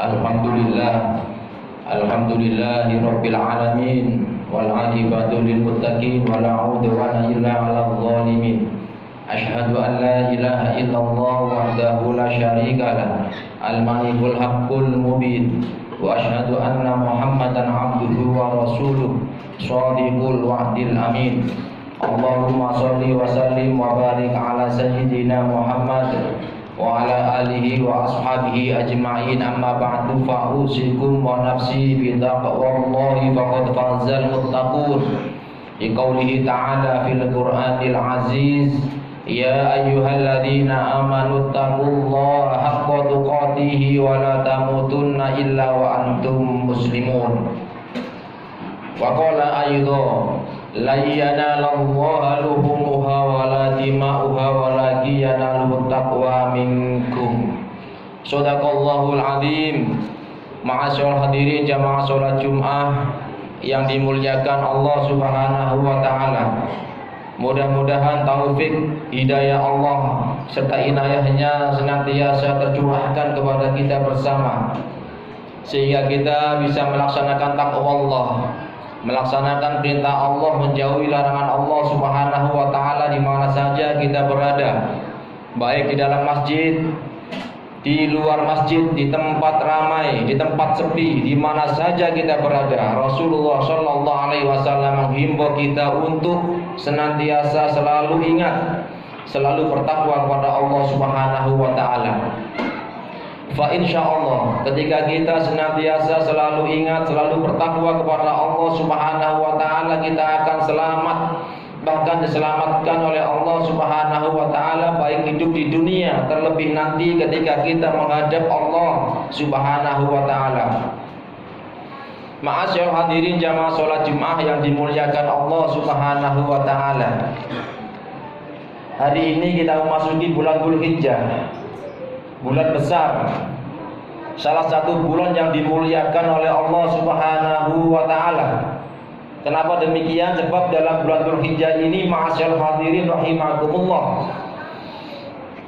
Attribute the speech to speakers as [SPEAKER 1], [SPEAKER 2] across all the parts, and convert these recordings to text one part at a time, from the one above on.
[SPEAKER 1] Alhamdulillah, alhamdulillahi rabbil alamin, wal aqibatu lil muttaqin, wala udwana illa 'alal zalimin. Asyhadu an la ilaha illallah wahdahu la syarika lah, al-malikul haqqul mubin, wa asyhadu anna Muhammadan 'abduhu wa rasuluh, shadiqul wa'dil amin. Allahumma shalli wa sallim wa barik ala sayyidina Muhammad wa ala alihi wa ashabihi ajma'in, amma ba'du, fa'usikum wa nafsi bitaqwallahi faqad fazal muttaqun. Di qoulihi ta'ala fil Qur'anil aziz, ya ayyuhalladzina amanu taqullaha haqqa tuqatih wa la tamutunna illa wa antum muslimun. Wa qala aydha la yanalallaha luhumuha wa la dima'uha walakin yanaluhu taqwa minkum. Shadaqallahul azim. Ma'asyiral hadirin jamaah salat Jumat yang dimuliakan Allah Subhanahu wa taala. Mudah-mudahan taufik hidayah Allah serta inayahnya senantiasa tercurahkan kepada kita bersama, sehingga kita bisa melaksanakan takwa Allah, melaksanakan perintah Allah, menjauhi larangan Allah Subhanahu wa taala di mana saja kita berada, baik di dalam masjid, di luar masjid, di tempat ramai, di tempat sepi, di mana saja kita berada. Rasulullah sallallahu alaihi wasallam menghimbau kita untuk senantiasa selalu ingat, selalu bertakwa kepada Allah Subhanahu wa taala. Fa insyaallah ketika kita senantiasa selalu ingat, selalu bertakwa kepada Allah Subhanahu wa taala, kita akan selamat, bahkan diselamatkan oleh Allah Subhanahu wa taala, baik hidup di dunia, terlebih nanti ketika kita menghadap Allah Subhanahu wa taala. Ma'asyiral hadirin jamaah salat Jumat yang dimuliakan Allah Subhanahu wa taala. Hari ini kita memasuki bulan Dzulhijjah, bulan besar, salah satu bulan yang dimuliakan oleh Allah Subhanahu wa taala. Kenapa demikian? Sebab dalam bulan Dzulhijjah ini, ma'asyiral hadirin rahimakumullah,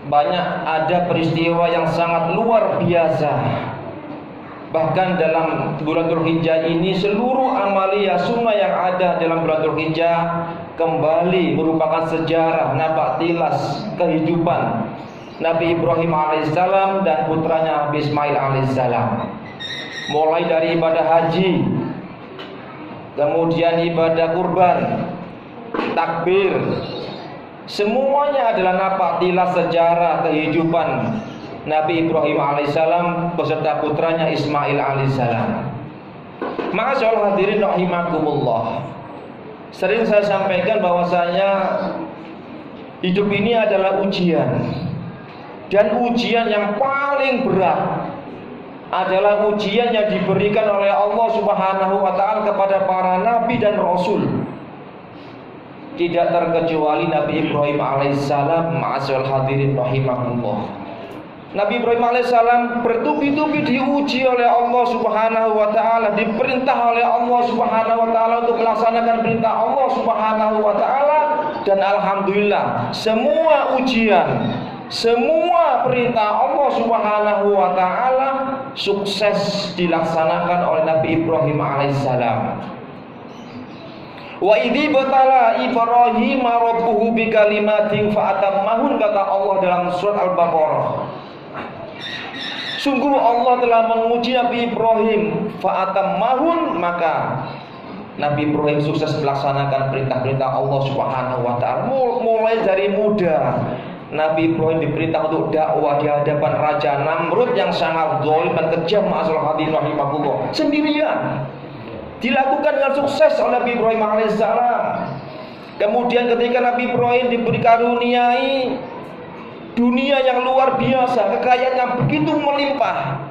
[SPEAKER 1] banyak ada peristiwa yang sangat luar biasa. Bahkan dalam bulan Dzulhijjah ini, seluruh amalia sunnah yang ada dalam bulan Dzulhijjah kembali merupakan sejarah napak tilas kehidupan Nabi Ibrahim alaihissalam dan putranya Nabi Ismail alaihissalam. Mulai dari ibadah haji, kemudian ibadah kurban, takbir, semuanya adalah napak tilas sejarah kehidupan Nabi Ibrahim alaihissalam beserta putranya Ismail alaihissalam. Ma'asyiral hadirin rahimakumullah, sering saya sampaikan bahwasanya hidup ini adalah ujian, dan ujian yang paling berat adalah ujian yang diberikan oleh Allah Subhanahu wa taala kepada para nabi dan rasul. Tidak terkecuali Nabi Ibrahim alaihissalam. Ma'asyiral hadirin rahimakumullah, Nabi Ibrahim alaihissalam bertubi-tubi diuji oleh Allah Subhanahu wa taala, diperintah oleh Allah Subhanahu wa taala untuk melaksanakan perintah Allah Subhanahu wa taala, dan alhamdulillah semua ujian, semua perintah Allah Subhanahu wa taala sukses dilaksanakan oleh Nabi Ibrahim alaihissalam. Wa idzi batala Ibrahim rabbuhu bi kalimatin fa atammahun, kata Allah dalam surat Al-Baqarah. Sungguh Allah telah menguji Nabi Ibrahim, fa atammahun, maka Nabi Ibrahim sukses melaksanakan perintah-perintah Allah Subhanahu wa taala. Mulai dari muda, Nabi Ibrahim diperintah untuk dakwah di hadapan Raja Namrud yang sangat zalim dan kejam. Ma'asyiral hadirin rahimakumullah, sendirian dilakukan dengan sukses oleh Nabi Ibrahim alaihissalam. Kemudian ketika Nabi Ibrahim diberi karuniai dunia yang luar biasa, kekayaan yang begitu melimpah,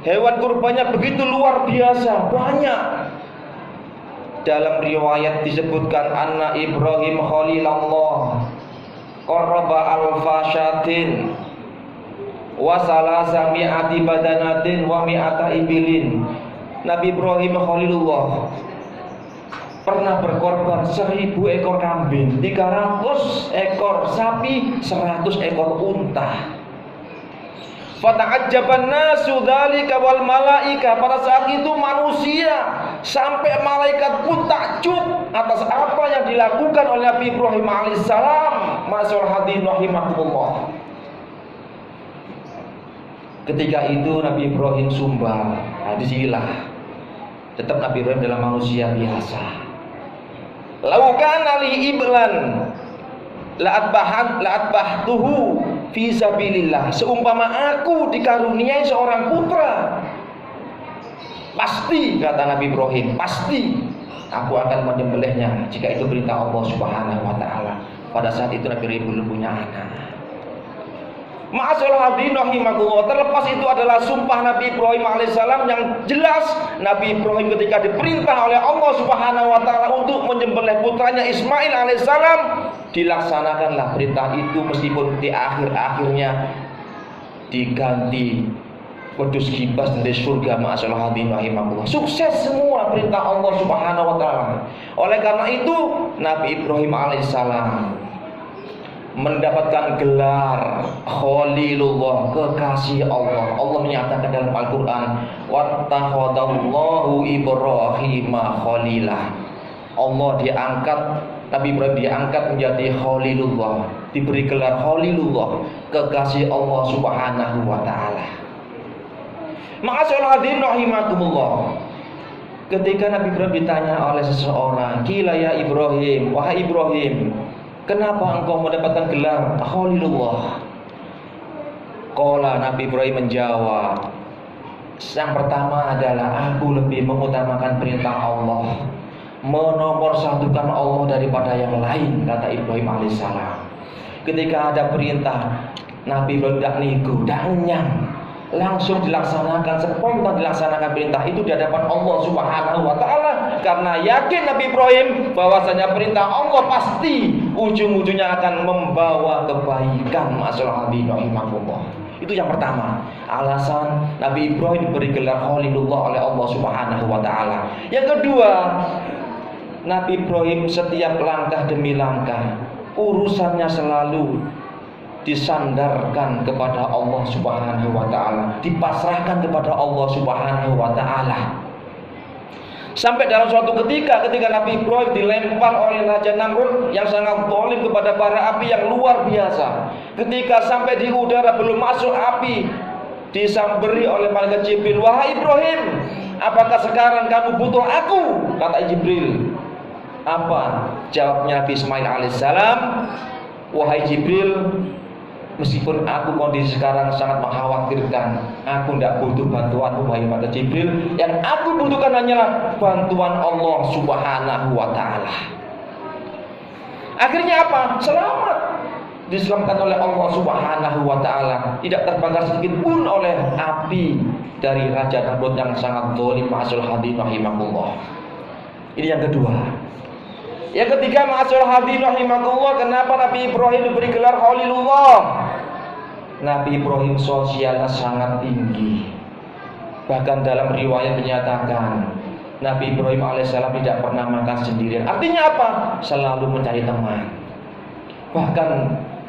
[SPEAKER 1] hewan kurbannya begitu luar biasa banyak. Dalam riwayat disebutkan anna Ibrahim khalilallah qarraba al-fashatin wa salasa mi'ati badanatin wa mi'ata ibilin. Nabi Ibrahim khalilullah pernah berkorban 1000 ekor kambing, 300 ekor sapi, 100 ekor unta.
[SPEAKER 2] Fata'ajjaban nasu dzalika wal malaika. Pada saat itu manusia sampai malaikat pun takjub atas apa yang dilakukan oleh Nabi Ibrahim alaihissalam. Ma'asyiral hadirin rahimakumullah. Ketika itu Nabi Ibrahim sumbang. Nah, disinilah tetap Nabi Ibrahim adalah manusia biasa. Laukan ali iblan la'atbahtuhu fi sabilillah. Seumpama aku dikaruniai seorang putra, pasti, kata Nabi Ibrahim, pasti aku akan menyembelihnya jika itu perintah Allah Subhanahu wa taala. Pada saat itu Nabi Ibrahim belum punya anak. Ma'asyiral hadirin rahimakumullah, terlepas itu adalah sumpah Nabi Ibrahim alaihissalam yang jelas. Nabi Ibrahim ketika diperintah oleh Allah Subhanahu wa taala untuk menyembelih putranya Ismail alaihissalam, dilaksanakanlah perintah itu meskipun di akhir-akhirnya diganti wedus kibas dari surga. Ma'asyiral hadirin rahimakumullah, sukses semua perintah Allah Subhanahu wa taala. Oleh karena itu Nabi Ibrahim alaihissalam mendapatkan gelar Khalilullah, kekasih Allah. Allah menyatakan dalam Al-Quran, wattakhadallahu Ibrahima khalilah. Allah diangkat, Nabi Ibrahim diangkat menjadi Khalilullah, diberi gelar Khalilullah, kekasih Allah Subhanahu wa taala. Ma'asyiral hadirin rahimakumullah, ketika Nabi Ibrahim ditanya oleh seseorang, "Qila ya Ibrahim, wahai Ibrahim, kenapa engkau mendapatkan gelar Khalilullah?" Qala, Nabi Ibrahim menjawab, yang pertama adalah aku lebih mengutamakan perintah Allah, menomorsatukan Allah daripada yang lain, kata Ibrahim alaihissalam. Ketika ada perintah, Nabi Ibrahim tidak nego, tidak ngenyang, langsung dilaksanakan, spontan dilaksanakan perintah itu di hadapan Allah Subhanahu wa taala, karena yakin Nabi Ibrahim bahwasanya perintah Allah pasti ujung-ujungnya akan membawa kebaikan. Ma'asyiral hadirin rahimakumullah. Itu yang pertama, alasan Nabi Ibrahim diberi gelar Khalilullah oleh Allah Subhanahu wa taala. Yang kedua, Nabi Ibrahim setiap langkah demi langkah urusannya selalu disandarkan kepada Allah Subhanahu wa taala, dipasrahkan kepada Allah Subhanahu wa taala. Sampai dalam suatu ketika Nabi Ibrahim dilempar oleh Raja Namrud yang sangat zalim kepada bara api yang luar biasa. Ketika sampai di udara belum masuk api, disamberi oleh malaikat Jibril, "Wahai Ibrahim, apakah sekarang kamu butuh aku?" kata Jibril. Apa jawabnya Nabi Ismail alaihissalam? "Wahai Jibril, meskipun aku kondisi sekarang sangat mengkhawatirkan, aku tidak butuh bantuanmu wahai malaikat Jibril. Yang aku butuhkan hanyalah bantuan Allah Subhanahu wa taala." Akhirnya apa? Selamat, diselamatkan oleh Allah Subhanahu wa taala, tidak terbakar sedikit pun oleh api dari Raja Namrud yang sangat zalim. Ma'asyiral hadirin rahimakumullah. Ini yang kedua. Yang ketiga, ma'asyiral hadirin rahimakumullah, kenapa Nabi Ibrahim diberi gelar Khalilullah? Nabi Ibrahim sosialnya sangat tinggi. Bahkan dalam riwayat menyatakan Nabi Ibrahim alaihissalam tidak pernah makan sendirian. Artinya apa? Selalu mencari teman. Bahkan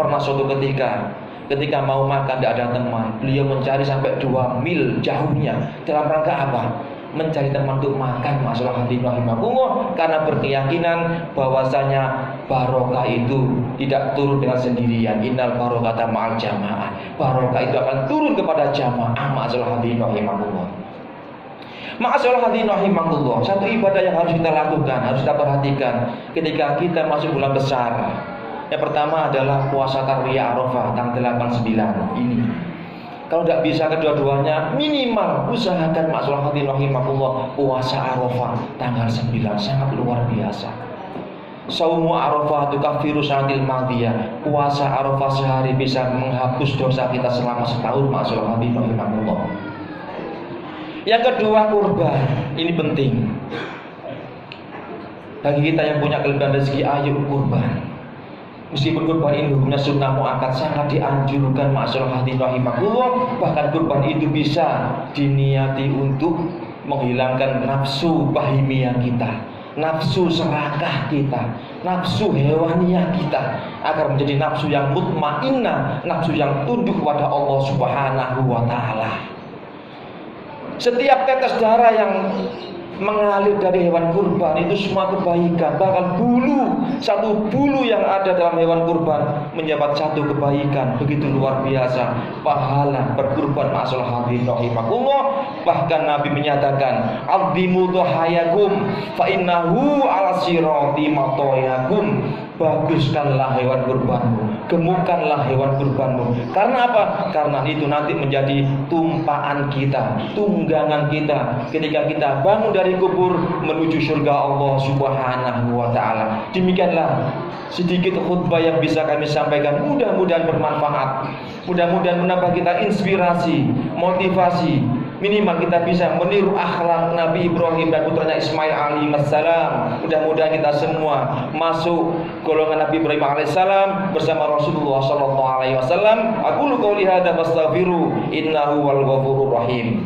[SPEAKER 2] pernah suatu ketika mau makan tidak ada teman, beliau mencari sampai 2 mil jauhnya. Dalam rangka apa? Mencari teman untuk makan. Ma'asyiral hadirin rahimakumullah, karena berkeyakinan bahwasanya barokah itu tidak turun dengan sendirian. Innal barokata ma'al jamaah. Barokah itu akan turun kepada jamaah. Ma'asyiral hadirin rahimakumullah. Ma'asyiral hadirin rahimakumullah, satu ibadah yang harus kita lakukan, harus kita perhatikan ketika kita masuk bulan besar. Yang pertama adalah puasa Tarwiyah Arafah tanggal 8-9 ini. Kalau tidak bisa kedua-duanya, minimal usahakan ma'asyiral hadirin rahimakumullah puasa Arafah tanggal 9, sangat luar biasa. Saumu Arafah tukaffiru sanatil madiyah. Puasa Arafah sehari bisa menghapus dosa kita selama setahun. Ma'asyiral hadirin rahimakumullah. Yang kedua, kurban. Ini penting. Bagi kita yang punya kelebihan rezeki, ayo kurban. Meskipun kurban ini hukumnya sunnah muakkad, sangat dianjurkan. Ma'asyiral hadirin rahimakumullah. Bahkan kurban itu bisa diniati untuk menghilangkan nafsu bahimiyah kita, nafsu serakah kita, nafsu hewaniah kita agar menjadi nafsu yang mutmainnah, nafsu yang tunduk kepada Allah Subhanahu wa taala. Setiap tetes darah yang mengalir dari hewan kurban itu semua kebaikan. Bahkan satu bulu yang ada dalam hewan kurban menjabat satu kebaikan. Begitu luar biasa pahala berkurban ma'asal hadirin rahimakumullah. Bahkan Nabi menyatakan, "Abdimu dhahayakum fa innahu ala sirati matoyakum." Baguskanlah hewan kurbanmu, gemukkanlah hewan kurbanmu. Karena apa? Karena itu nanti menjadi tumpaan kita, tunggangan kita ketika kita bangun dari kubur menuju surga Allah Subhanahu wa taala. Demikianlah sedikit khutbah yang bisa kami sampaikan. Mudah-mudahan bermanfaat. Mudah-mudahan menambah kita inspirasi, motivasi. Minimal kita bisa meniru akhlak Nabi Ibrahim dan putranya Ismail alaihissalam. Mudah-mudahan kita semua masuk golongan Nabi Ibrahim alaihissalam bersama Rasulullah sallallahu alaihi wasallam. Aku qouli hadza fastaghfiru innahu wal ghafurur rahim.